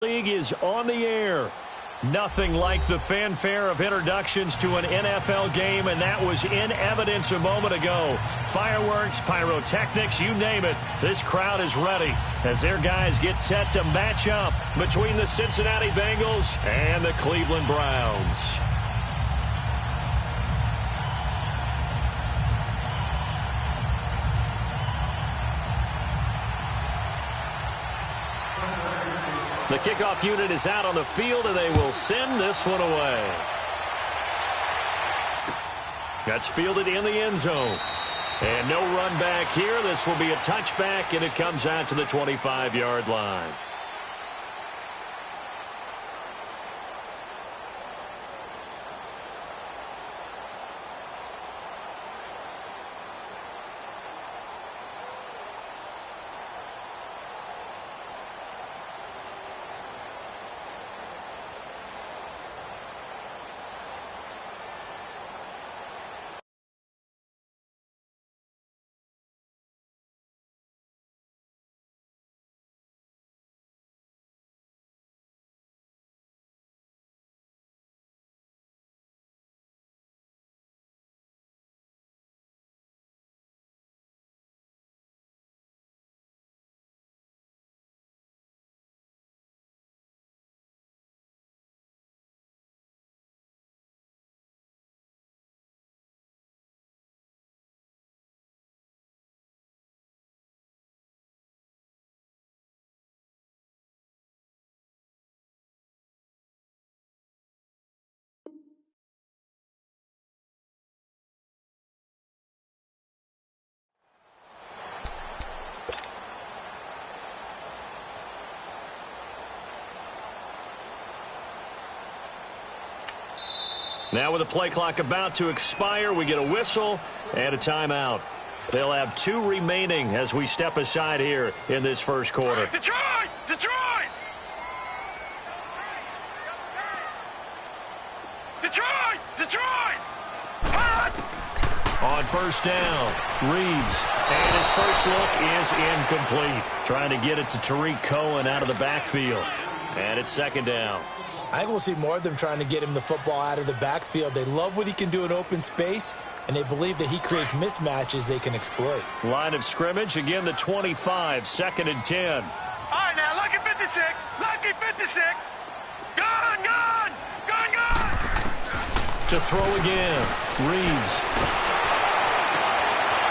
League is on the air. Nothing like the fanfare of introductions to an NFL game, and that was in evidence a moment ago. Fireworks, pyrotechnics, you name it. This crowd is ready as their guys get set to match up between the Cincinnati Bengals and the Cleveland Browns. The kickoff unit is out on the field, and they will send this one away. That's fielded in the end zone. And no run back here. This will be a touchback, and it comes out to the 25-yard line. Now with the play clock about to expire, we get a whistle and a timeout. They'll have 2 remaining as we step aside here in this first quarter. Detroit! Detroit! Detroit! Detroit! On first down, Reeves. And his first look is incomplete. Trying to get it to Tariq Cohen out of the backfield. And it's second down. I think we'll see more of them trying to get him the football out of the backfield. They love what he can do in open space, and they believe that he creates mismatches they can exploit. Line of scrimmage, again the 25, second and 10. All right, now, lucky 56. Lucky 56. Gone, gone. Gone, gone. To throw again, Reeves.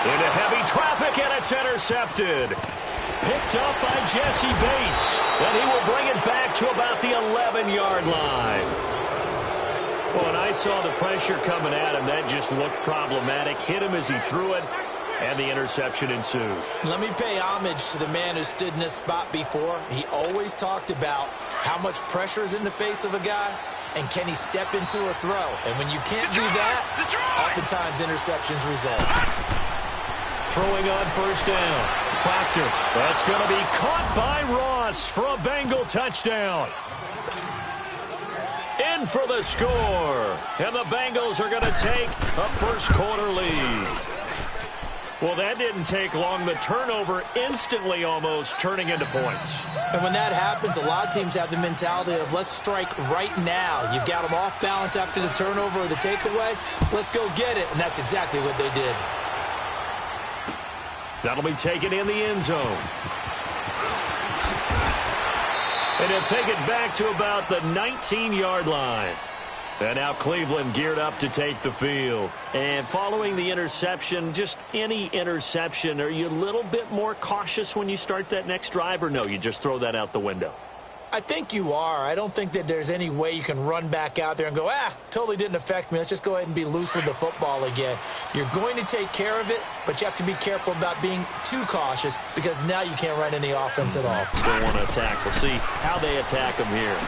Into heavy traffic, and it's intercepted. Picked up by Jesse Bates, and he will bring it back to about the 11-yard line. Well, and I saw the pressure coming at him. That just looked problematic. Hit him as he threw it, and the interception ensued. Let me pay homage to the man who stood in this spot before. He always talked about how much pressure is in the face of a guy, and can he step into a throw. And when you can't do that, oftentimes interceptions result. Throwing on first down. Proctor. That's going to be caught by Ross for a Bengal touchdown. In for the score. And the Bengals are going to take a first quarter lead. Well, that didn't take long. The turnover instantly almost turning into points. And when that happens, a lot of teams have the mentality of let's strike right now. You've got them off balance after the turnover or the takeaway. Let's go get it. And that's exactly what they did. That'll be taken in the end zone. And he'll take it back to about the 19-yard line. And now Cleveland geared up to take the field. And following the interception, just any interception, are you a little bit more cautious when you start that next drive, or no, you just throw that out the window? I think you are. I don't think that there's any way you can run back out there and go, totally didn't affect me. Let's just go ahead and be loose with the football again. You're going to take care of it, but you have to be careful about being too cautious because now you can't run any offense at all. Still want to attack. We'll see how they attack him here.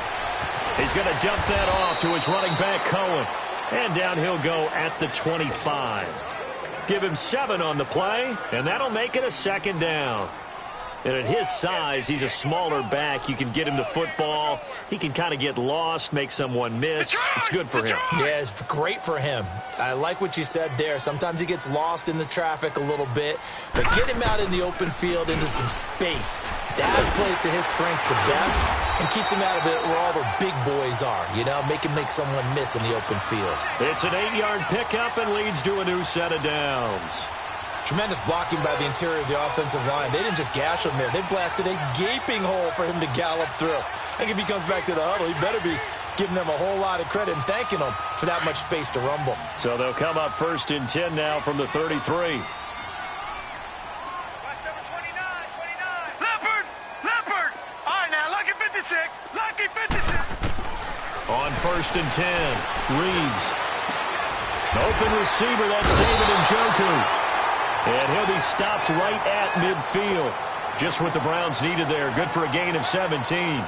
He's going to dump that off to his running back, Cohen. And down he'll go at the 25. Give him 7 on the play, and that'll make it a second down. And at his size, he's a smaller back. You can get him the football. He can kind of get lost, make someone miss. It's good for him. Yeah, it's great for him. I like what you said there. Sometimes he gets lost in the traffic a little bit, but get him out in the open field into some space. That plays to his strengths the best and keeps him out of it where all the big boys are, you know, make someone miss in the open field. It's an 8-yard pickup and leads to a new set of downs. Tremendous blocking by the interior of the offensive line. They didn't just gash him there. They blasted a gaping hole for him to gallop through. I think if he comes back to the huddle, he better be giving them a whole lot of credit and thanking them for that much space to rumble. So they'll come up 1st and 10 now from the 33. Leopard! All right, now, lucky 56. Lucky 56. On 1st and 10, Reeves. Open receiver, that's David Njoku. And he'll be stopped right at midfield. Just what the Browns needed there. Good for a gain of 17.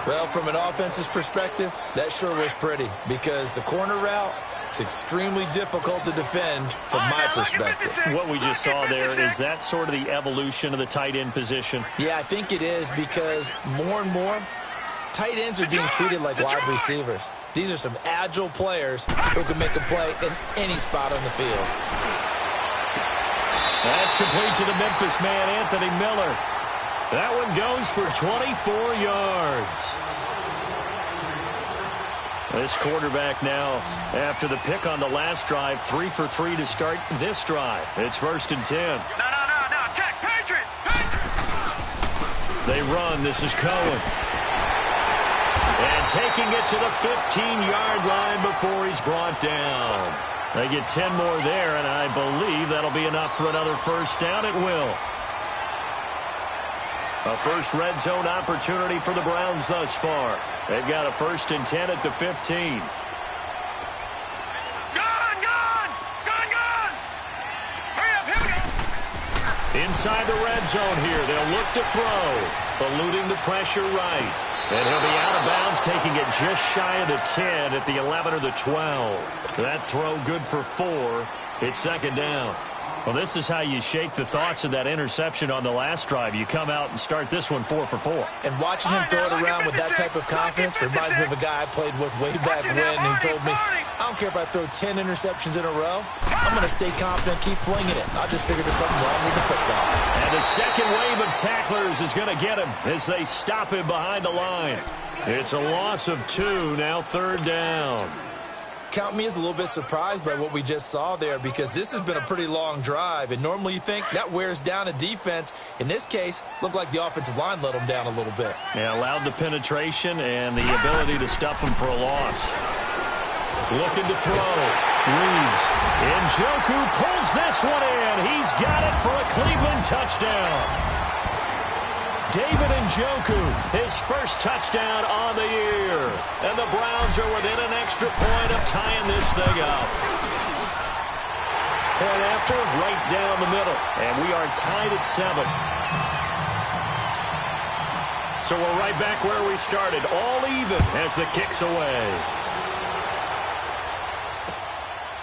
Well, from an offensive perspective, that sure was pretty because the corner route, it's extremely difficult to defend from my perspective. What we just saw there, is that sort of the evolution of the tight end position? Yeah, I think it is because more and more, tight ends are being treated like wide receivers. These are some agile players who can make a play in any spot on the field. That's complete to the Memphis man, Anthony Miller. That one goes for 24 yards. This quarterback now, after the pick on the last drive, 3 for 3 to start this drive. It's 1st and 10. No. Check. Patriot. They run. This is Cohen. And taking it to the 15-yard line before he's brought down. They get 10 more there, and I believe that'll be enough for another first down. It will. A first red zone opportunity for the Browns thus far. They've got a 1st and 10 at the 15. Gone! Hurry up, here we go. Inside the red zone here. They'll look to throw. Eluding the pressure right. And he'll be out of bounds, taking it just shy of the 10 at the 11 or the 12. That throw good for 4. It's 2nd down. Well, this is how you shake the thoughts of that interception on the last drive. You come out and start this one 4 for 4. And watching him throw it around with that type of confidence reminds me of a guy I played with way back when who told me, I don't care if I throw 10 interceptions in a row. I'm going to stay confident, keep flinging it. I just figured there's something wrong with the football. And the second wave of tacklers is going to get him as they stop him behind the line. It's a loss of 2, now 3rd down. Count me as a little bit surprised by what we just saw there because this has been a pretty long drive, and normally you think that wears down a defense. In this case, looked like the offensive line let them down a little bit. Yeah, allowed the penetration and the ability to stuff them for a loss. Looking to throw. Reeves. Njoku pulls this one in. He's got it for a Cleveland touchdown. David Njoku, his first touchdown on the year. And the Browns are within an extra point of tying this thing up. Point after, right down the middle. And we are tied at 7. So we're right back where we started. All even as the kick's away.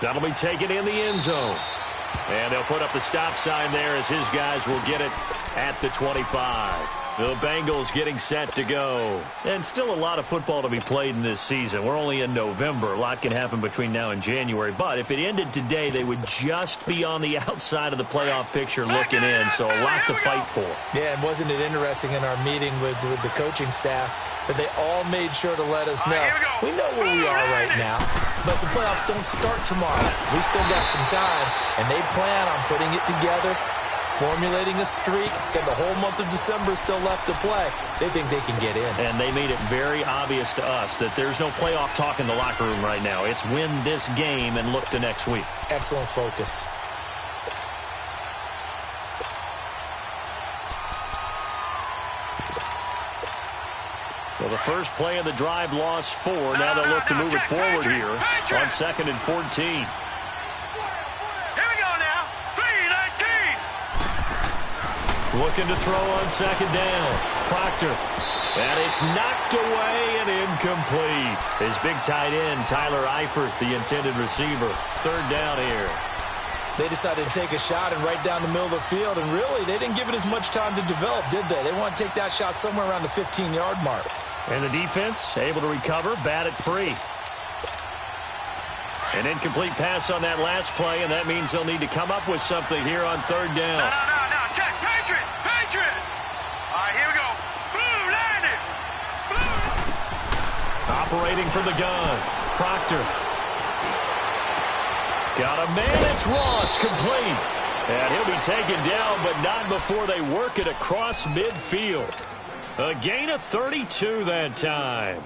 That'll be taken in the end zone. And they'll put up the stop sign there as his guys will get it at the 25. The Bengals getting set to go. And still a lot of football to be played in this season. We're only in November. A lot can happen between now and January. But if it ended today, they would just be on the outside of the playoff picture looking in. So a lot to fight for. Yeah, and wasn't it interesting in our meeting with the coaching staff that they all made sure to let us know. We know where we are right now, but the playoffs don't start tomorrow. We still got some time, and they plan on putting it together, formulating a streak, and the whole month of December still left to play. They think they can get in. And they made it very obvious to us that there's no playoff talk in the locker room right now. It's win this game and look to next week. Excellent focus. Well, the first play of the drive lost 4. Now they'll look to move it forward here on 2nd and 14. Here we go now. 3-19. Looking to throw on 2nd down. Proctor. And it's knocked away and incomplete. His big tight end, Tyler Eifert, the intended receiver. 3rd down here. They decided to take a shot and right down the middle of the field, and really, they didn't give it as much time to develop, did they? They want to take that shot somewhere around the 15-yard mark. And the defense able to recover, bat it free. An incomplete pass on that last play, and that means they'll need to come up with something here on third down. No. Check. Patriot. All right, here we go. Blue, landed. Blue. Operating from the gun. Proctor. Got a man. It's Ross, complete. And he'll be taken down, but not before they work it across midfield. A gain of 32 that time.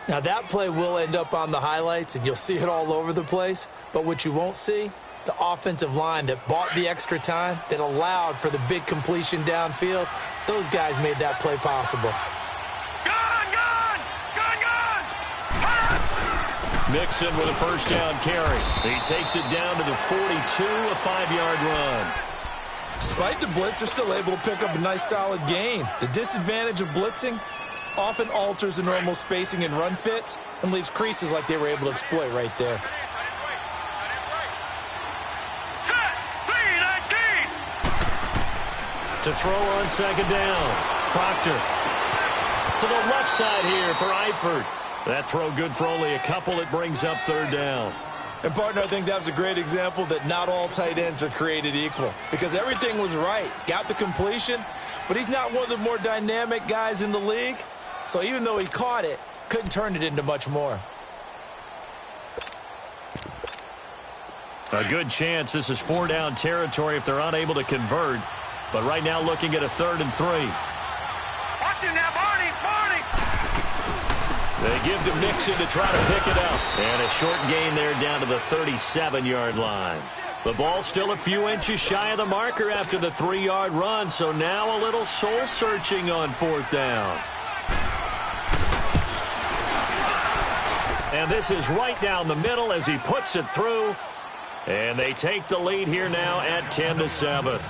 Now, that play will end up on the highlights, and you'll see it all over the place. But what you won't see, the offensive line that bought the extra time, that allowed for the big completion downfield, those guys made that play possible. Mixon with a first down carry. He takes it down to the 42, a 5-yard run. Despite the blitz, they're still able to pick up a nice, solid gain. The disadvantage of blitzing often alters the normal spacing and run fits and leaves creases like they were able to exploit right there. Set, 3-19. To throw on second down. Proctor. To the left side here for Eifert. That throw good for only a couple. It brings up third down. And, partner, I think that was a great example that not all tight ends are created equal because everything was right. Got the completion, but he's not one of the more dynamic guys in the league. So even though he caught it, couldn't turn it into much more. A good chance this is 4-down territory if they're unable to convert. But right now looking at a 3rd and 3. Watch him now, Barney. They give to Mixon to try to pick it up. And a short gain there down to the 37-yard line. The ball still a few inches shy of the marker after the 3-yard run. So now a little soul-searching on 4th down. And this is right down the middle as he puts it through. And they take the lead here now at 10-7.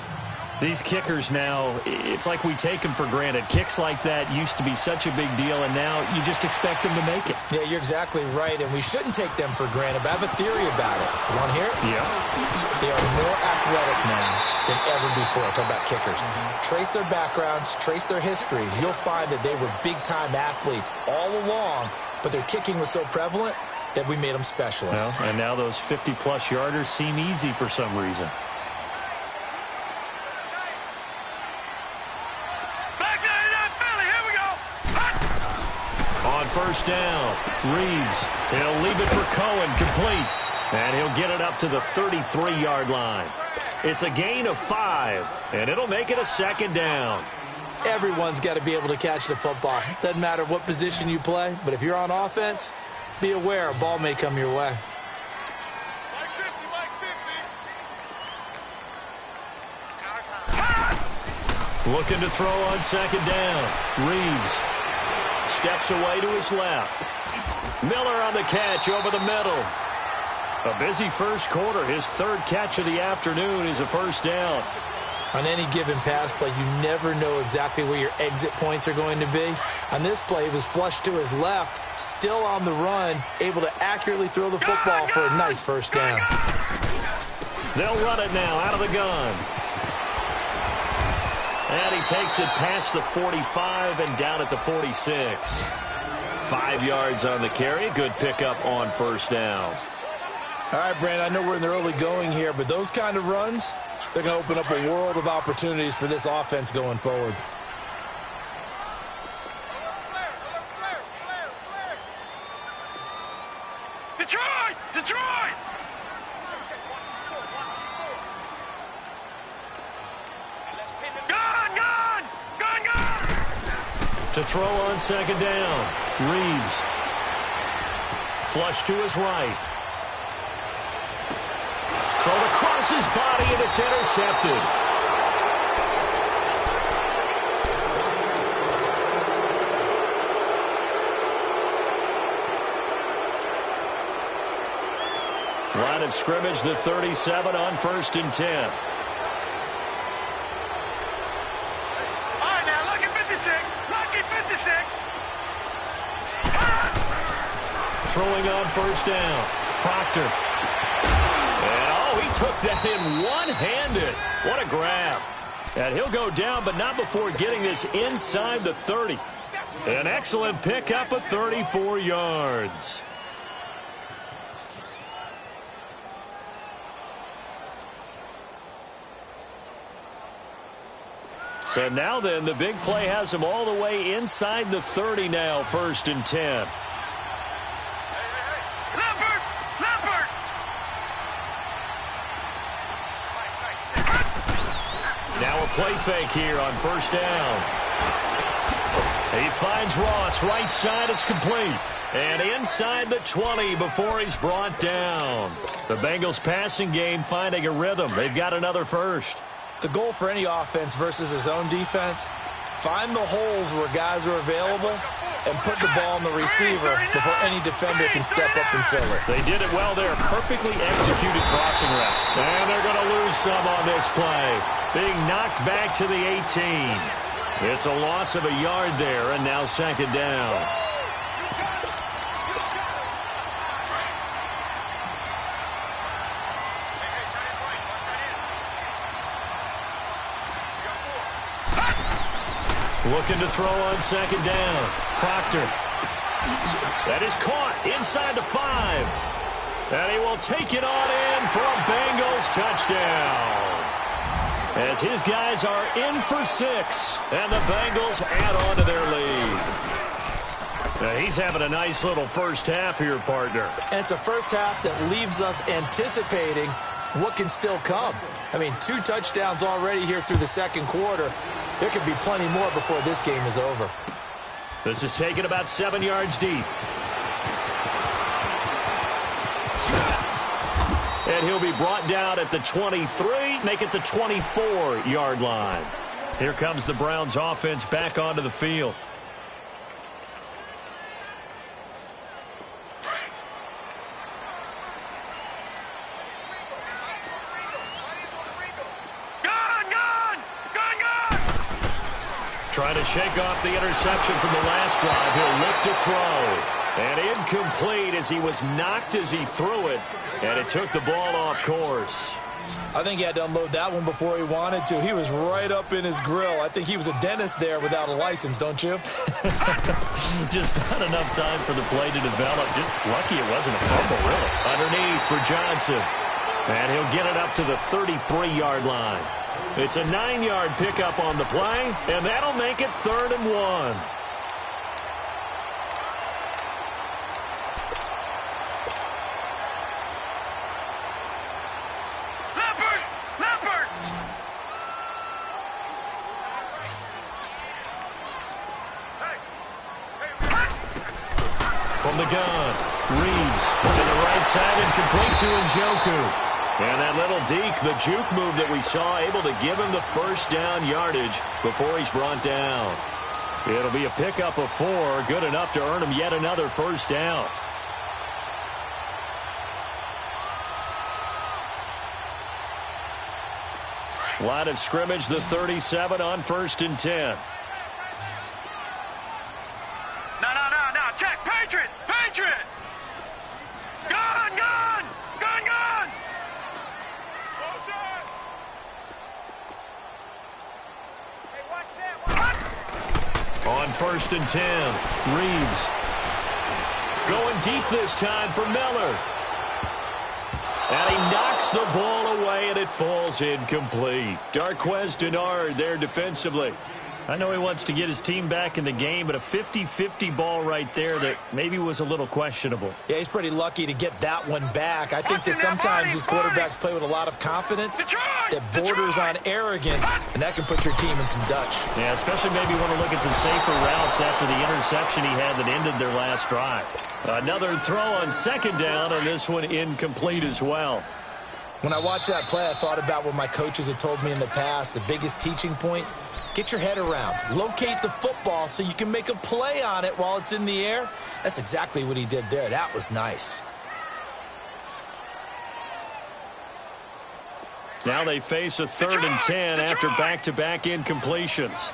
These kickers now, it's like we take them for granted. Kicks like that used to be such a big deal, and now you just expect them to make it. Yeah, you're exactly right, and we shouldn't take them for granted, but I have a theory about it. You want to hear it? Yeah. They are more athletic now than ever before. Talk about kickers. Trace their backgrounds, trace their histories. You'll find that they were big-time athletes all along, but their kicking was so prevalent that we made them specialists. Well, and now those 50-plus yarders seem easy for some reason. On first down, Reeves. He'll leave it for Cohen, complete. And he'll get it up to the 33-yard line. It's a gain of 5, and it'll make it a 2nd down. Everyone's got to be able to catch the football. Doesn't matter what position you play, but if you're on offense, be aware a ball may come your way. Looking to throw on 2nd down. Reeves steps away to his left. Miller on the catch over the middle. A busy first quarter. His 3rd catch of the afternoon is a first down. On any given pass play, you never know exactly where your exit points are going to be. On this play, he was flushed to his left, still on the run, able to accurately throw the football for a nice first down. They'll run it now out of the gun. And he takes it past the 45 and down at the 46. 5 yards on the carry. Good pickup on first down. All right, Brandon, I know we're in the early going here, but those kind of runs, they're going to open up a world of opportunities for this offense going forward. Detroit! Detroit! To throw on 2nd down, Reeves. Flush to his right. Thrown across his body, and it's intercepted. Line of scrimmage, the 37 on 1st and 10. Throwing on first down. Proctor. And, he took that in one-handed. What a grab. And he'll go down, but not before getting this inside the 30. An excellent pickup of 34 yards. So now then, the big play has him all the way inside the 30 now, 1st and 10. Now a play fake here on 1st down. He finds Ross, right side, it's complete. And inside the 20 before he's brought down. The Bengals passing game finding a rhythm. They've got another first. The goal for any offense versus his own defense, find the holes where guys are available and put the ball on the receiver before any defender can step up and fill it. They did it well there. Perfectly executed crossing route. And they're going to lose some on this play. Being knocked back to the 18. It's a loss of a yard there, and now 2nd down. Looking to throw on 2nd down. Proctor. That is caught inside the 5. And he will take it on in for a Bengals touchdown. As his guys are in for 6. And the Bengals add on to their lead. Now he's having a nice little first half here, partner. And it's a first half that leaves us anticipating what can still come. I mean, 2 touchdowns already here through the 2nd quarter. There could be plenty more before this game is over. This is taken about 7 yards deep. And he'll be brought down at the 23, make it the 24-yard line. Here comes the Browns offense back onto the field. Trying to shake off the interception from the last drive. He'll look to throw. And incomplete as he was knocked as he threw it. And it took the ball off course. I think he had to unload that one before he wanted to. He was right up in his grill. I think he was a dentist there without a license, don't you? Just not enough time for the play to develop. Just lucky it wasn't a fumble, really. Underneath for Johnson. And he'll get it up to the 33-yard line. It's a 9-yard pickup on the play, and that'll make it 3rd and 1. From the gun, Reeves to the right side and complete to Njoku. And that little deke, the juke move that we saw, able to give him the first down yardage before he's brought down. It'll be a pickup of 4, good enough to earn him yet another first down. Line of scrimmage, the 37 on 1st and 10. No, check, Patriot! Gun! On 1st and 10, Reeves going deep this time for Miller. And he knocks the ball away, and it falls incomplete. Darqueze Dennard there defensively. I know he wants to get his team back in the game, but a 50-50 ball right there that maybe was a little questionable. Yeah, he's pretty lucky to get that one back. I think that sometimes his quarterbacks play with a lot of confidence that borders on arrogance, and that can put your team in some Dutch. Yeah, especially maybe want to look at some safer routes after the interception he had that ended their last drive. Another throw on 2nd down, and this one incomplete as well. When I watched that play, I thought about what my coaches had told me in the past. The biggest teaching point, get your head around. Locate the football so you can make a play on it while it's in the air. That's exactly what he did there. That was nice. Now they face a 3rd and 10 after back-to-back incompletions.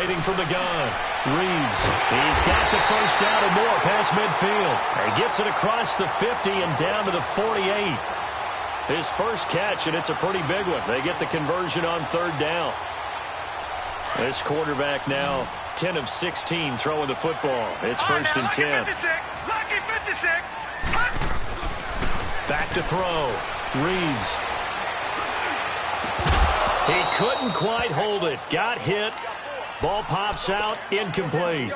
Waiting from the gun. Reeves. He's got the first down and more past midfield. He gets it across the 50 and down to the 48. His first catch, and it's a pretty big one. They get the conversion on third down. This quarterback now 10 of 16 throwing the football. It's first and 10. Lucky 56. Back to throw. Reeves. He couldn't quite hold it. Got hit. Ball pops out. Incomplete.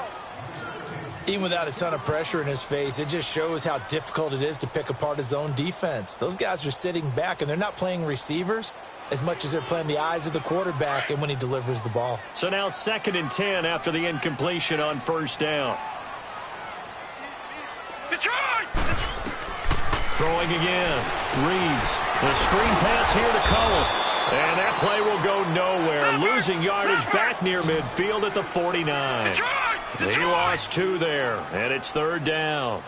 Even without a ton of pressure in his face, it just shows how difficult it is to pick apart his own defense. Those guys are sitting back, and they're not playing receivers as much as they're playing the eyes of the quarterback and when he delivers the ball. So now second and 10 after the incompletion on first down. Detroit! Throwing again. Reeves. The screen pass here to Cohen. And that play will go nowhere. Losing yardage back near midfield at the 49. Detroit! He lost 2 there, and it's third down.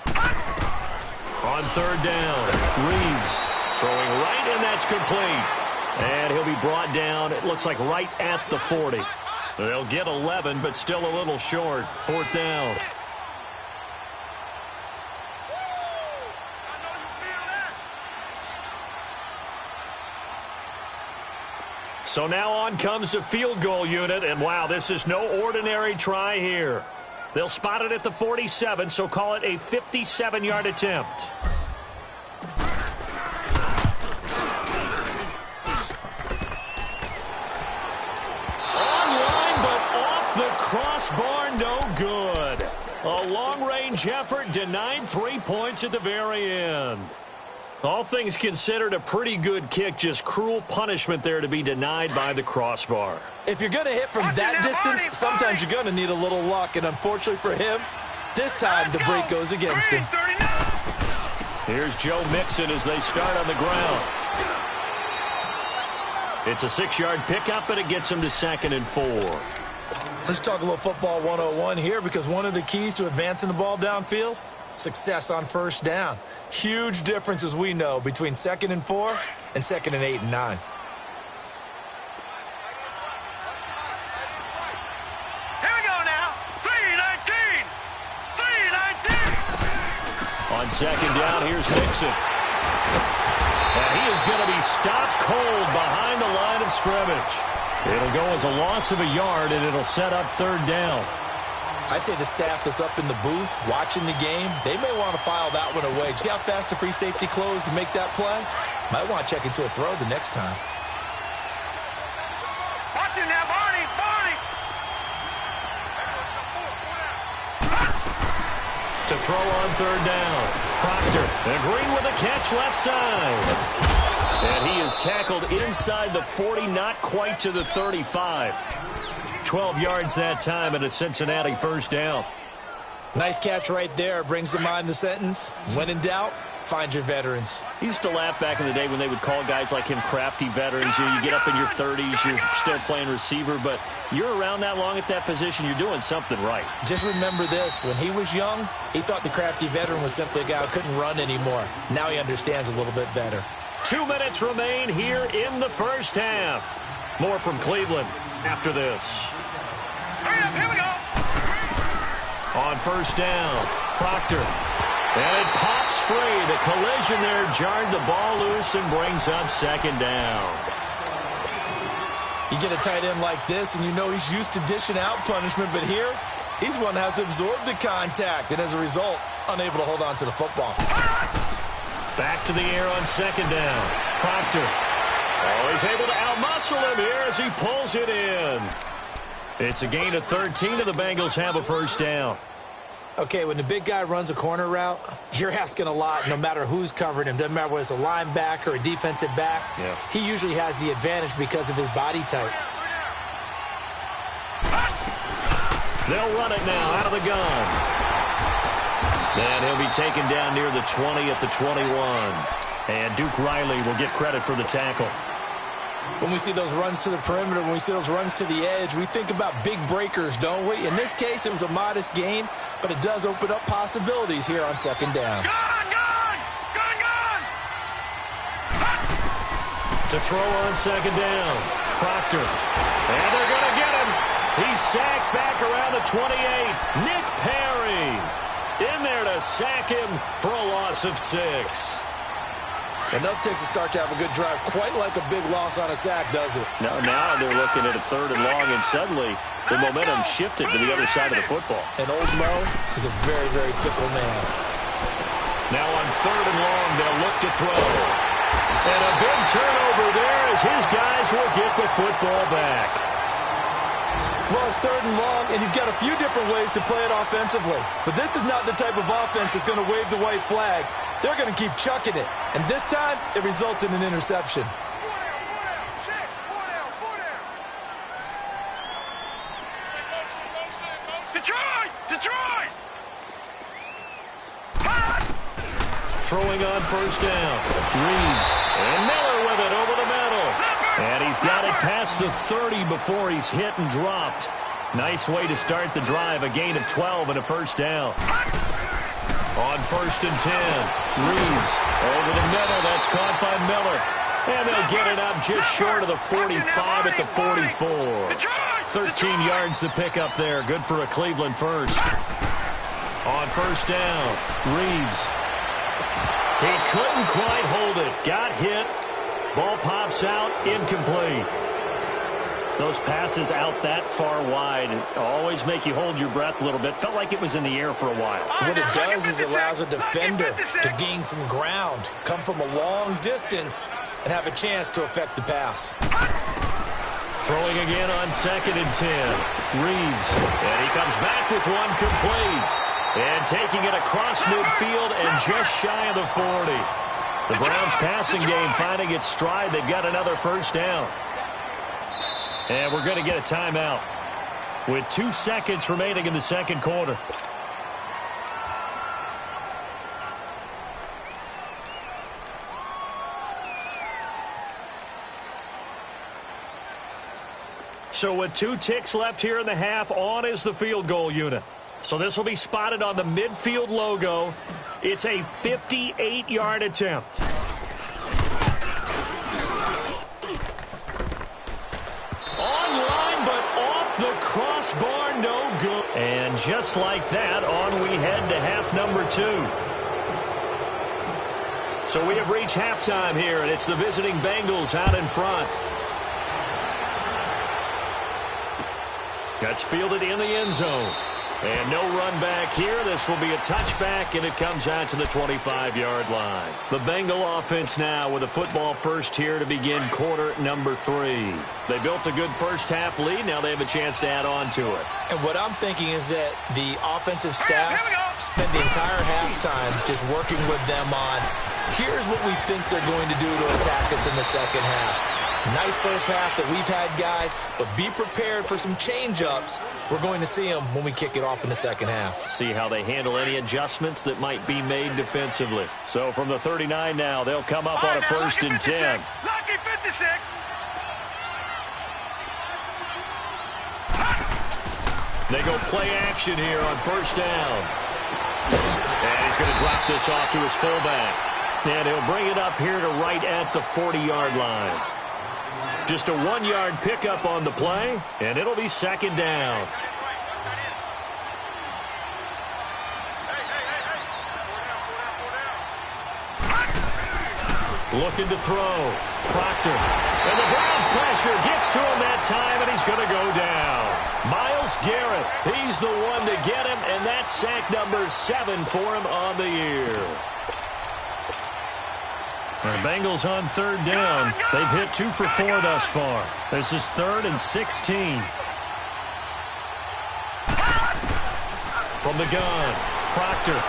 On third down, Reeves throwing right, and that's complete. And he'll be brought down, it looks like right at the 40. They'll get 11, but still a little short. Fourth down. So now on comes the field goal unit, and wow, this is no ordinary try here. They'll spot it at the 47, so call it a 57-yard attempt. Online, but off the crossbar, no good. A long-range effort denied 3 points at the very end. All things considered, a pretty good kick, just cruel punishment there to be denied by the crossbar. If you're going to hit from that distance, sometimes you're going to need a little luck, and unfortunately for him, this time the break goes against him. Here's Joe Mixon as they start on the ground. It's a 6-yard pickup, and it gets him to second and 4. Let's talk a little football 101 here, because one of the keys to advancing the ball downfield, success on first down. Huge difference, as we know, between second and 4 and second and 8 and 9. Here we go now. 3-19. 3-19. On second down, here's Mixon. And he is going to be stopped cold behind the line of scrimmage. It'll go as a loss of a yard, and it'll set up third down. I'd say the staff that's up in the booth watching the game, they may want to file that one away. See how fast the free safety closed to make that play? Might want to check into a throw the next time. Watch him now, Barney. Barney. To throw on third down. Proctor. And Green with a catch left side. And he is tackled inside the 40, not quite to the 35. 12 yards that time and a Cincinnati first down. Nice catch right there. Brings to mind the sentence, when in doubt, find your veterans. He used to laugh back in the day when they would call guys like him crafty veterans. You get up in your 30s, you're still playing receiver, but you're around that long at that position, you're doing something right. Just remember this, when he was young, he thought the crafty veteran was simply a guy who couldn't run anymore. Now he understands a little bit better. 2 minutes remain here in the first half. More from Cleveland after this. Hurry up, here we go. On first down, Proctor. And it pops free. The collision there jarred the ball loose and brings up second down. You get a tight end like this, and you know he's used to dishing out punishment, but here, he's one that has to absorb the contact, and as a result, unable to hold on to the football. Back to the air on second down. Proctor. Oh, he's able to outmuscle him here as he pulls it in. It's a gain of 13, and the Bengals have a first down. Okay, when the big guy runs a corner route, you're asking a lot no matter who's covering him. Doesn't matter whether it's a linebacker or a defensive back. Yeah. He usually has the advantage because of his body type. They'll run it now out of the gun. And he'll be taken down near the 20 at the 21. And Duke Riley will get credit for the tackle. When we see those runs to the perimeter, when we see those runs to the edge, we think about big breakers, don't we? In this case, it was a modest game, but it does open up possibilities here on second down. Gun! Gun! Gun! Gun! To throw on second down. Proctor. And they're going to get him. He's sacked back around the 28. Nick Perry in there to sack him for a loss of 6. Enough takes a start to have a good drive. Quite like a big loss on a sack, does it? Now they're looking at a 3rd and long, and suddenly the momentum shifted to the other side of the football. And old Mo is a very, very fickle man. Now on 3rd and long, they'll look to throw. And a big turnover there as his guys will get the football back. Well, it's 3rd and long, and you've got a few different ways to play it offensively. But this is not the type of offense that's going to wave the white flag. They're going to keep chucking it. And this time, it results in an interception. Detroit! Throwing on 1st down. Reeves. And Miller with it over the middle. And he's got it past the 30 before he's hit and dropped. Nice way to start the drive. A gain of 12 and a 1st down. On 1st and 10. Reeves over the middle. That's caught by Miller. And they'll get it up just short of the 45 at the 44. 13 yards to pick up there. Good for a Cleveland first. On 1st down. Reeves. He couldn't quite hold it. Got hit. Ball pops out. Incomplete. Those passes out that far wide always make you hold your breath a little bit. Felt like it was in the air for a while. What it does is it allows a defender to gain some ground, come from a long distance, and have a chance to affect the pass. Throwing again on 2nd and 10. Reeves. And he comes back with one complete. And taking it across midfield and just shy of the 40. The Browns passing game finding its stride. They've got another 1st down. And we're going to get a timeout with 2 seconds remaining in the 2nd quarter. So with 2 ticks left here in the half, on is the field goal unit. So this will be spotted on the midfield logo. It's a 58-yard attempt. Online, but off the crossbar, no good. And just like that, on we head to half number 2. So we have reached halftime here, and it's the visiting Bengals out in front. That's fielded in the end zone. And no run back here. This will be a touchback, and it comes out to the 25-yard line. The Bengal offense now with a football first here to begin quarter number 3. They built a good first-half lead. Now they have a chance to add on to it. And what I'm thinking is that the offensive staff spent the entire halftime just working with them on, here's what we think they're going to do to attack us in the second half. Nice first half that we've had, guys, but be prepared for some change-ups. We're going to see them when we kick it off in the second half. See how they handle any adjustments that might be made defensively. So from the 39 now, they'll come up on a 1st and 10. Lucky 56. They go play action here on 1st down. And he's going to drop this off to his fullback. And he'll bring it up here to right at the 40-yard line. Just a 1-yard pickup on the play, and it'll be 2nd down. Looking to throw. Proctor. And the Browns pressure gets to him that time, and he's going to go down. Myles Garrett, he's the one to get him, and that's sack number 7 for him on the year. The Bengals on 3rd down. They've hit 2 for 4 thus far. This is 3rd and 16. From the gun, Proctor.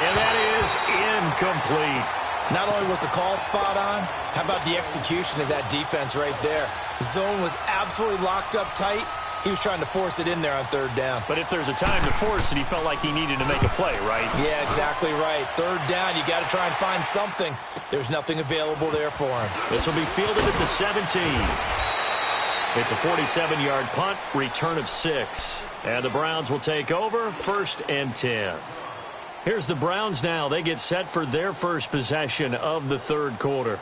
And that is incomplete. Not only was the call spot on, how about the execution of that defense right there? The zone was absolutely locked up tight. He was trying to force it in there on 3rd down. But if there's a time to force it, he felt like he needed to make a play, right? Yeah, exactly right. 3rd down, you got to try and find something. There's nothing available there for him. This will be fielded at the 17. It's a 47-yard punt, return of 6. And the Browns will take over, 1st and 10. Here's the Browns now. They get set for their first possession of the 3rd quarter.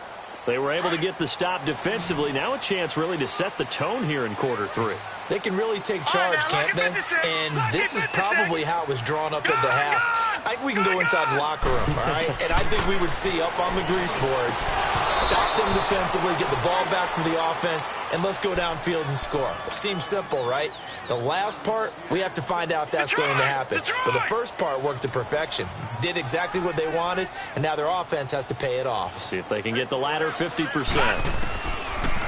They were able to get the stop defensively. Now a chance really to set the tone here in quarter 3. They can really take charge, can't they? And this is probably how it was drawn up at the half. I think we can go inside the locker room, all right? And I think we would see up on the grease boards, stop them defensively, get the ball back from the offense, and let's go downfield and score. It seems simple, right? The last part, we have to find out if that's going to happen. But the first part worked to perfection. Did exactly what they wanted, and now their offense has to pay it off. See if they can get the latter 50%.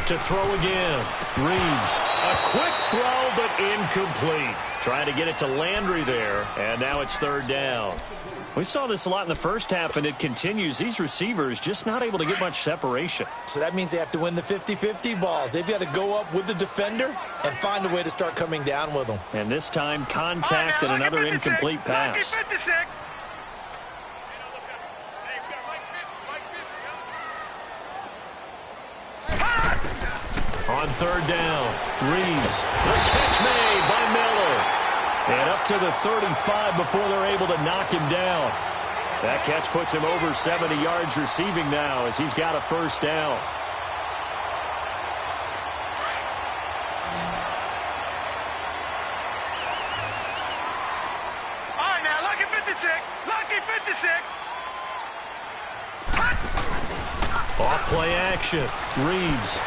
To throw again. Reeves. A quick throw, but incomplete. Trying to get it to Landry there, and now it's 3rd down. We saw this a lot in the first half, and it continues. These receivers just not able to get much separation. So that means they have to win the 50-50 balls. They've got to go up with the defender and find a way to start coming down with them. And this time, contact and another incomplete pass. On 3rd down, Reeves. The catch made by Miller. And up to the 35 before they're able to knock him down. That catch puts him over 70 yards receiving now as he's got a 1st down. All right, now, lucky 56. Lucky 56. Off play action. Reeves.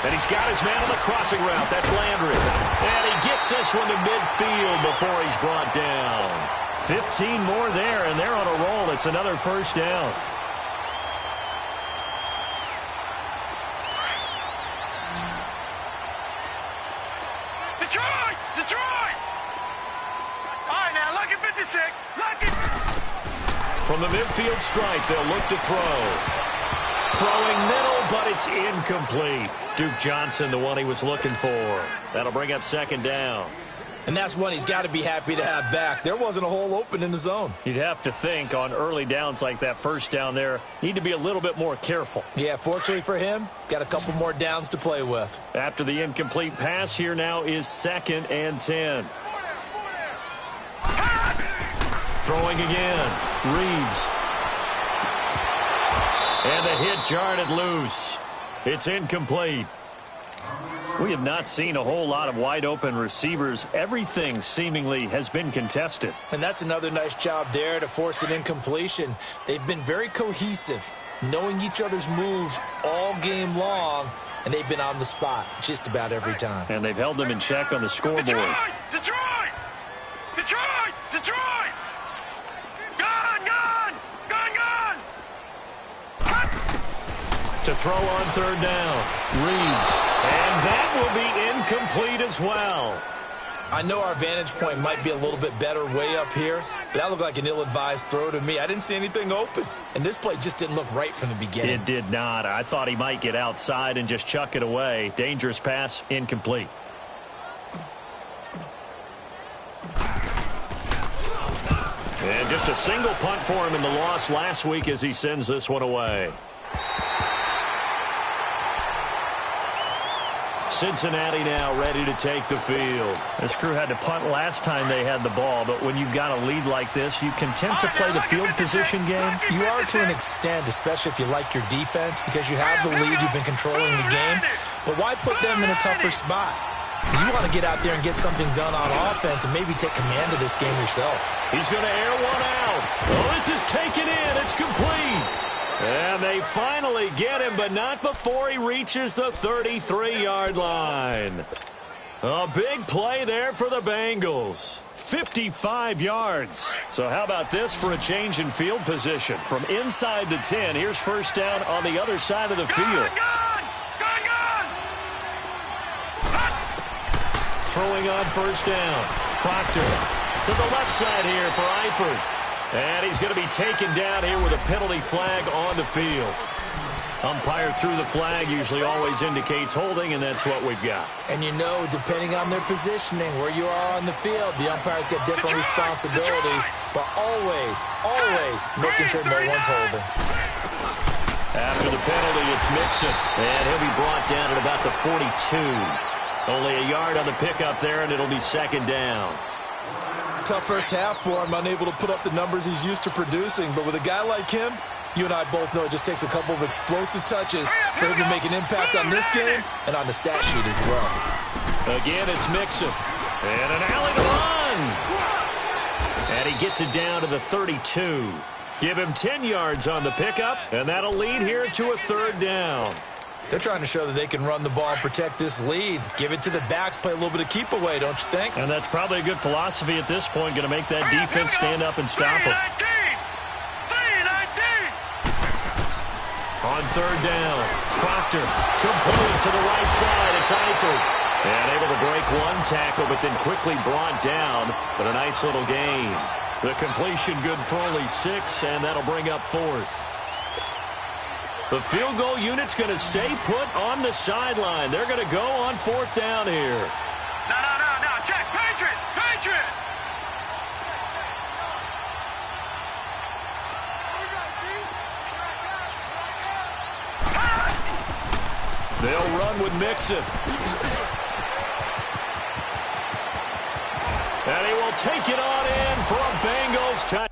And he's got his man on the crossing route. That's Landry. And he gets this one to midfield before he's brought down. 15 more there, and they're on a roll. It's another 1st down. Detroit! Detroit! All right, now, lucky 56. Lucky. From the midfield stripe, they'll look to throw. Throwing middle, but it's incomplete. Duke Johnson, the one he was looking for. That'll bring up 2nd down. And that's one he's got to be happy to have back. There wasn't a hole open in the zone. You'd have to think on early downs like that 1st down there, need to be a little bit more careful. Yeah, fortunately for him, got a couple more downs to play with. After the incomplete pass, here now is 2nd and 10. Throwing again. Reeves. And the hit jarred it loose. It's incomplete. We have not seen a whole lot of wide-open receivers. Everything seemingly has been contested. And that's another nice job there to force an incompletion. They've been very cohesive, knowing each other's moves all game long, and they've been on the spot just about every time. And they've held them in check on the scoreboard. Detroit! Detroit! Detroit! Detroit! Gone! Gone! Gone! Gone! To throw on 3rd down. Reeves. And that will be incomplete as well. I know our vantage point might be a little bit better way up here, but that looked like an ill-advised throw to me. I didn't see anything open, and this play just didn't look right from the beginning. It did not. I thought he might get outside and just chuck it away. Dangerous pass, incomplete. And just a single punt for him in the loss last week as he sends this one away. Cincinnati now ready to take the field. This crew had to punt last time they had the ball, but when you've got a lead like this, you can tend to play the field position game. You are to an extent, especially if you like your defense, because you have the lead, you've been controlling the game. But why put them in a tougher spot? You want to get out there and get something done on offense and maybe take command of this game yourself. He's going to air one out. Oh, this is taken in. It's complete. And they finally get him, but not before he reaches the 33-yard line. A big play there for the Bengals. 55 yards. So how about this for a change in field position? From inside the 10, here's 1st down on the other side of the field. Throwing on 1st down. Proctor to the left side here for Eifert. And he's going to be taken down here with a penalty flag on the field. Umpire threw the flag, usually always indicates holding, and that's what we've got. And you know, depending on their positioning, where you are on the field, the umpire's got different responsibilities, but always making sure no one's holding. After the penalty, it's Mixon, and he'll be brought down at about the 42. Only a yard on the pickup there, and it'll be 2nd down. Tough first half for him, unable to put up the numbers he's used to producing. But with a guy like him, You and I both know it just takes a couple of explosive touches for him to make an impact on this game and on the stat sheet as well. Again, it's Mixon. And an alley to run. And he gets it down to the 32. Give him 10 yards on the pickup, and that'll lead here to a third down. They're trying to show that they can run the ball and protect this lead. Give it to the backs, play a little bit of keep away, don't you think? And that's probably a good philosophy at this point, going to make that defense stand up and stop them. On third down, Proctor, complete to the right side. It's Eifert. And able to break one tackle, but then quickly brought down. But a nice little gain. The completion good for only 6, and that'll bring up fourth. The field goal unit's going to stay put on the sideline. They're going to go on fourth down here. No, Jack, Patriot! They'll run with Mixon. And he will take it on in for a Bengals touchdown.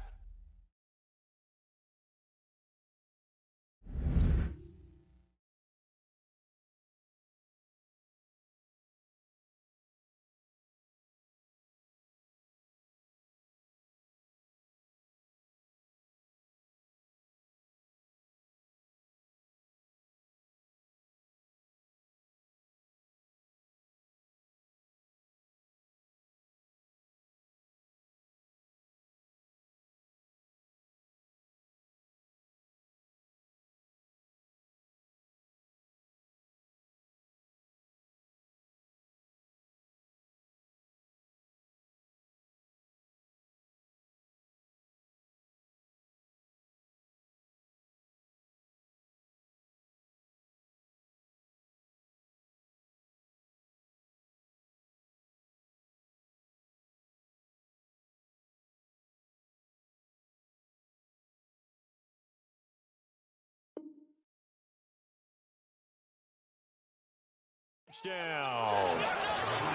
Down.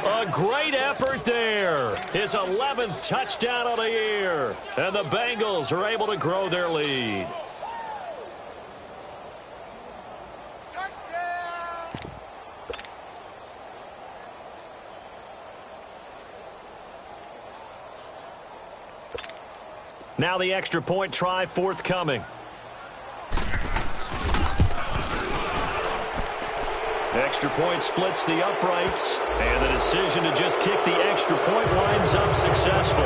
A great effort there. His 11th touchdown of the year. And the Bengals are able to grow their lead. Touchdown! Now the extra point try forthcoming. Extra point splits the uprights, and the decision to just kick the extra point winds up successful.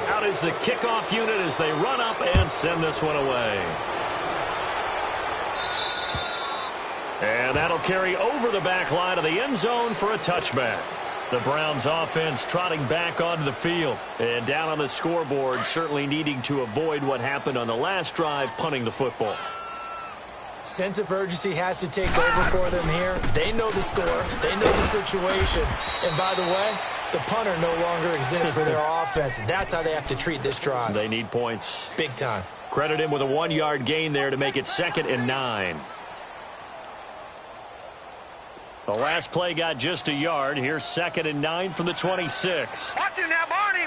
Out is the kickoff unit as they run up and send this one away. And that'll carry over the back line of the end zone for a touchback. The Browns offense trotting back onto the field. And down on the scoreboard, certainly needing to avoid what happened on the last drive, punting the football. Sense of urgency has to take over for them here. They know the score. They know the situation. And by the way, the punter no longer exists for their offense. That's how they have to treat this drive. They need points. Big time. Credit him with a 1-yard gain there to make it 2nd and 9. The last play got just a yard. Here's 2nd and 9 from the 26. Watch it now, Barney!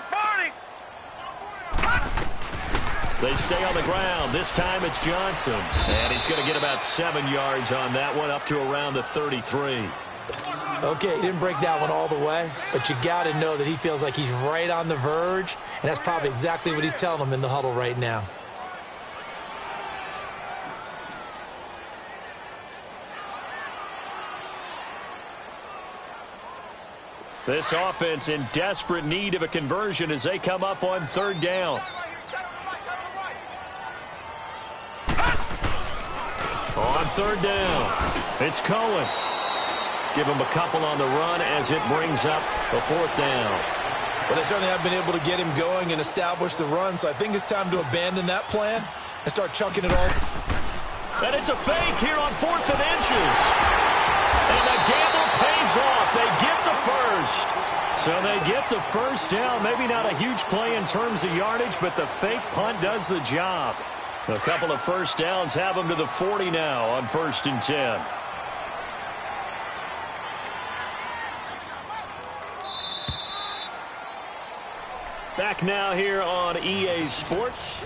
They stay on the ground. This time it's Johnson. And he's going to get about 7 yards on that one, up to around the 33. Okay, he didn't break that one all the way, but you got to know that he feels like he's right on the verge, and that's probably exactly what he's telling them in the huddle right now. This offense in desperate need of a conversion as they come up on 3rd down. On 3rd down, it's Cohen. Give him a couple on the run as it brings up a 4th down. Well, they certainly have been able to get him going and establish the run, so I think it's time to abandon that plan and start chunking it all. And it's a fake here on 4th and inches. And the gamble pays off. They get the first. So they get the first down. Maybe not a huge play in terms of yardage, but the fake punt does the job. A couple of first downs have them to the 40 now on 1st and 10. Back now here on EA Sports.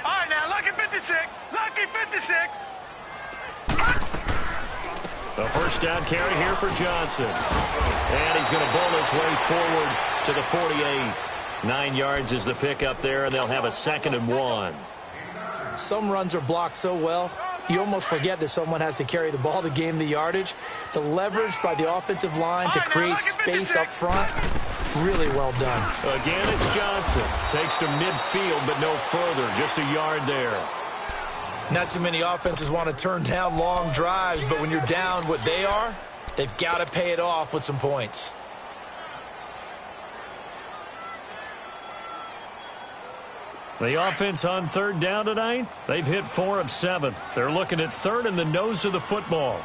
All right, now, lucky 56. Lucky 56. A first down carry here for Johnson. And he's going to bowl his way forward to the 48. 9 yards is the pickup there, and they'll have a 2nd and 1. Some runs are blocked so well, you almost forget that someone has to carry the ball to gain the yardage. The leverage by the offensive line to create space up front, really well done. Again, it's Johnson. Takes to midfield, but no further. Just a yard there. Not too many offenses want to turn down long drives, but when you're down what they are, they've got to pay it off with some points. The offense on 3rd down tonight, they've hit 4 of 7. They're looking at 3rd in the nose of the football.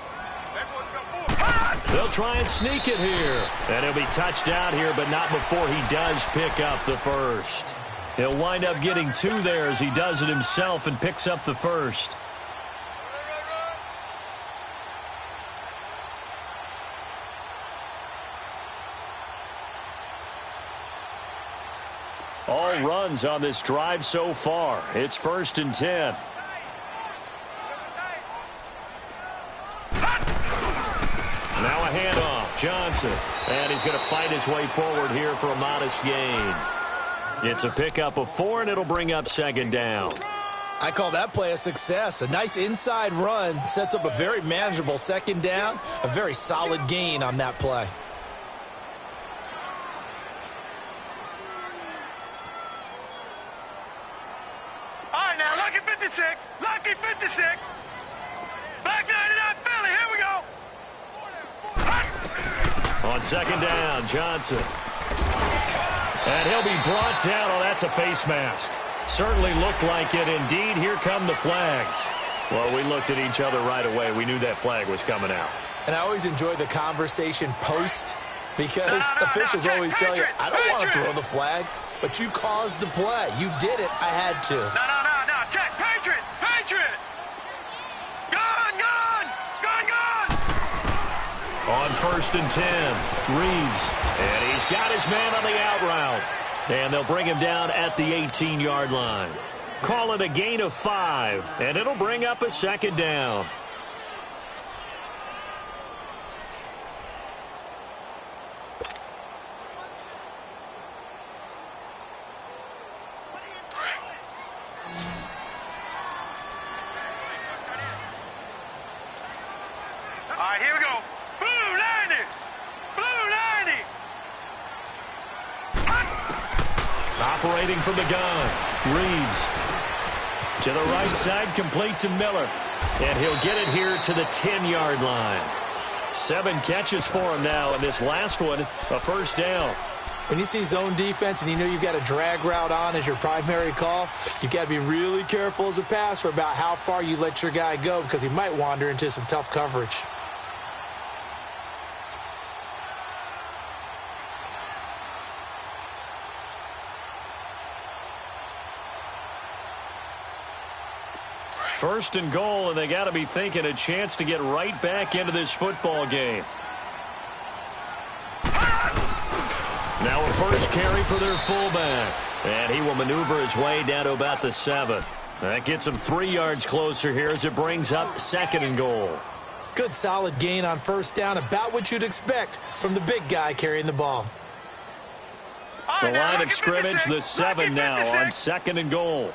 They'll try and sneak it here. And he'll be touched out here, but not before he does pick up the first. He'll wind up getting 2 there as he does it himself and picks up the first. All runs on this drive so far. It's 1st and 10. Now a handoff. Johnson. And he's going to fight his way forward here for a modest gain. It's a pickup of 4, and it'll bring up 2nd down. I call that play a success. A nice inside run sets up a very manageable 2nd down. A very solid gain on that play. Lucky 56. Lucky 56. Back 99 Philly. Here we go. On 2nd down, Johnson. And he'll be brought down. Oh, that's a face mask. Certainly looked like it. Indeed, here come the flags. Well, we looked at each other right away. We knew that flag was coming out. And I always enjoy the conversation post because officials always tell you, I don't want to throw the flag, but you caused the play. You did it. I had to. No. Check. Patriot. Gone. On 1st and 10, Reeves. And he's got his man on the out route. And they'll bring him down at the 18-yard line. Call it a gain of 5, and it'll bring up a 2nd down. All right, here we go. Blue 90. Operating from the gun, Reeves. To the right side, complete to Miller. And he'll get it here to the 10-yard line. 7 catches for him now, and this last one, a 1st down. When you see zone defense and you know you've got a drag route on as your primary call, you've got to be really careful as a passer about how far you let your guy go because he might wander into some tough coverage. First and goal, and they got to be thinking a chance to get right back into this football game. Now a first carry for their fullback. And he will maneuver his way down to about the 7. That gets him 3 yards closer here as it brings up 2nd and goal. Good solid gain on 1st down, about what you'd expect from the big guy carrying the ball. The line of scrimmage, the 7 now on 2nd and goal.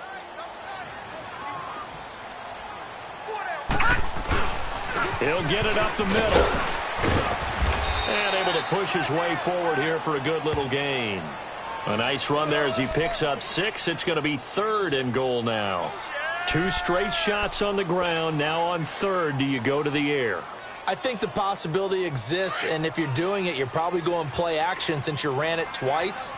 He'll get it up the middle. And able to push his way forward here for a good little gain. A nice run there as he picks up 6. It's going to be 3rd and goal now. 2 straight shots on the ground. Now on 3rd, do you go to the air? I think the possibility exists, and if you're doing it, you're probably going play action since you ran it twice.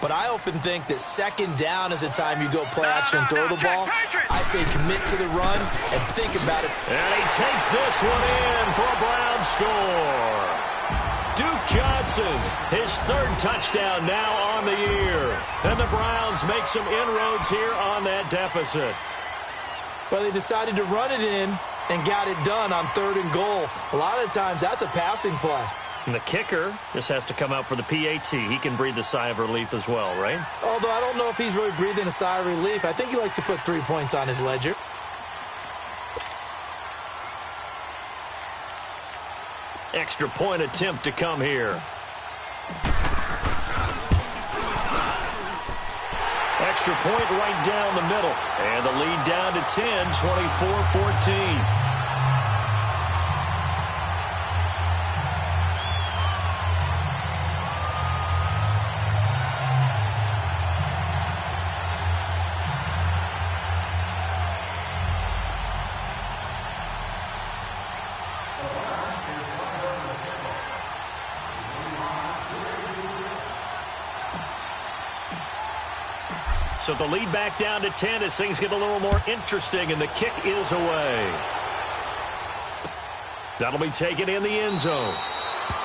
But I often think that 2nd down is the time you go play action and throw the ball. I say commit to the run and think about it. And he takes this one in for a Brown score. Duke Johnson, his 3rd touchdown now on the year. And the Browns make some inroads here on that deficit. Well, they decided to run it in and got it done on 3rd and goal. A lot of times that's a passing play. And the kicker just has to come out for the PAT. He can breathe a sigh of relief as well, right? Although I don't know if he's really breathing a sigh of relief. I think he likes to put 3 points on his ledger. Extra point attempt to come here. Extra point right down the middle. And the lead down to 10, 24-14. So the lead back down to 10 as things get a little more interesting, and the kick is away. That'll be taken in the end zone.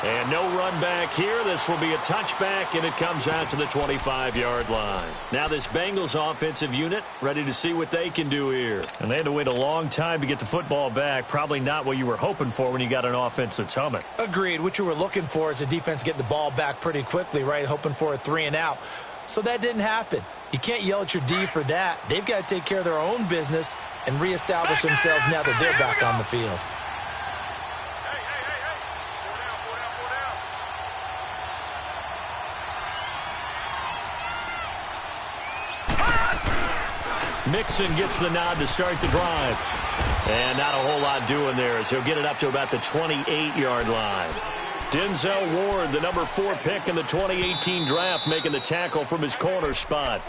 And no run back here. This will be a touchback, and it comes out to the 25-yard line. Now this Bengals offensive unit ready to see what they can do here. And they had to wait a long time to get the football back. Probably not what you were hoping for when you got an offense that's humming. Agreed. What you were looking for is the defense getting the ball back pretty quickly, right? Hoping for a 3 and out. So that didn't happen. You can't yell at your D for that. They've got to take care of their own business and reestablish themselves now that they're back on the field. Mixon gets the nod to start the drive. And not a whole lot doing there as he'll get it up to about the 28-yard line. Denzel Ward, the number 4 pick in the 2018 draft, making the tackle from his corner spot.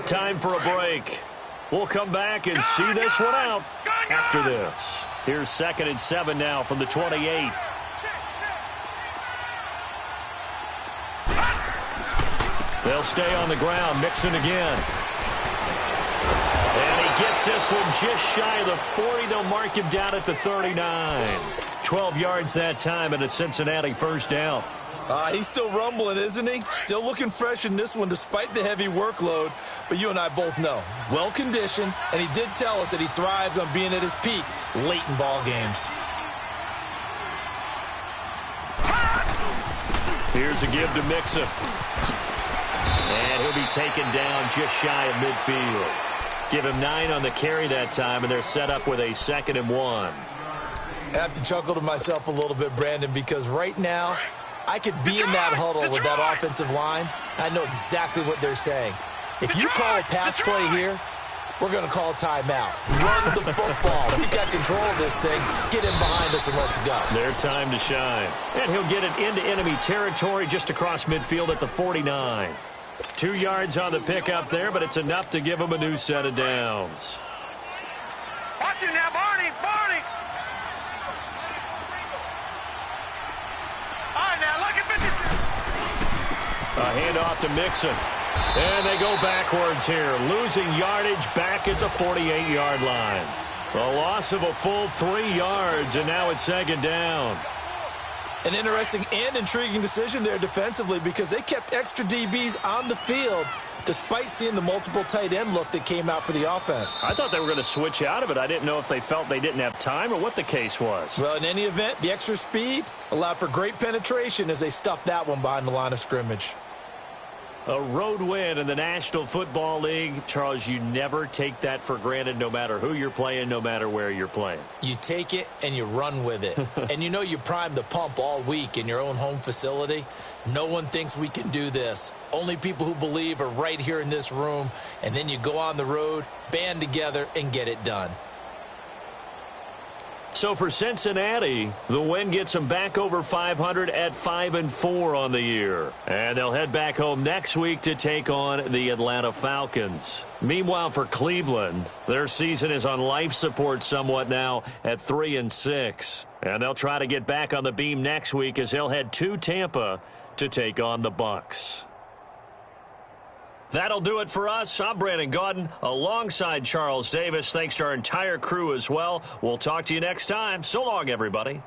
Time for a break. We'll come back and see this one out after this. Here's 2nd and 7 now from the 28. They'll stay on the ground. Mixon again. And he gets this one just shy of the 40. They'll mark him down at the 39. 12 yards that time and a Cincinnati first down. He's still rumbling, isn't he? Still looking fresh in this one despite the heavy workload. But you and I both know, well-conditioned, and he did tell us that he thrives on being at his peak late in ball games. Here's a give to Mixon. And he'll be taken down just shy of midfield. Give him 9 on the carry that time, and they're set up with a 2nd and 1. I have to chuckle to myself a little bit, Brandon, because right now I could be in that huddle with that offensive line. I know exactly what they're saying. If you call a pass play here, we're going to call a timeout. Run the football. We've got control of this thing. Get in behind us and let's go. Their time to shine. And he'll get it into enemy territory just across midfield at the 49. 2 yards on the pickup there, but it's enough to give him a new set of downs. Watch him now, Barney. Barney. All right, now, look at 56. A handoff to Mixon. And they go backwards here, losing yardage back at the 48-yard line. A loss of a full 3 yards, and now it's 2nd down. An interesting and intriguing decision there defensively because they kept extra DBs on the field despite seeing the multiple tight end look that came out for the offense. I thought they were going to switch out of it. I didn't know if they felt they didn't have time or what the case was. Well, in any event, the extra speed allowed for great penetration as they stuffed that one behind the line of scrimmage. A road win in the National Football League. Charles, you never take that for granted no matter who you're playing, no matter where you're playing. You take it and you run with it. And you know you primed the pump all week in your own home facility. No one thinks we can do this. Only people who believe are right here in this room. And then you go on the road, band together, and get it done. So for Cincinnati, the win gets them back over 500 at 5-4 on the year. And they'll head back home next week to take on the Atlanta Falcons. Meanwhile, for Cleveland, their season is on life support somewhat now at 3-6. And they'll try to get back on the beam next week as they'll head to Tampa to take on the Bucs. That'll do it for us. I'm Brandon Gaudin alongside Charles Davis. Thanks to our entire crew as well. We'll talk to you next time. So long, everybody.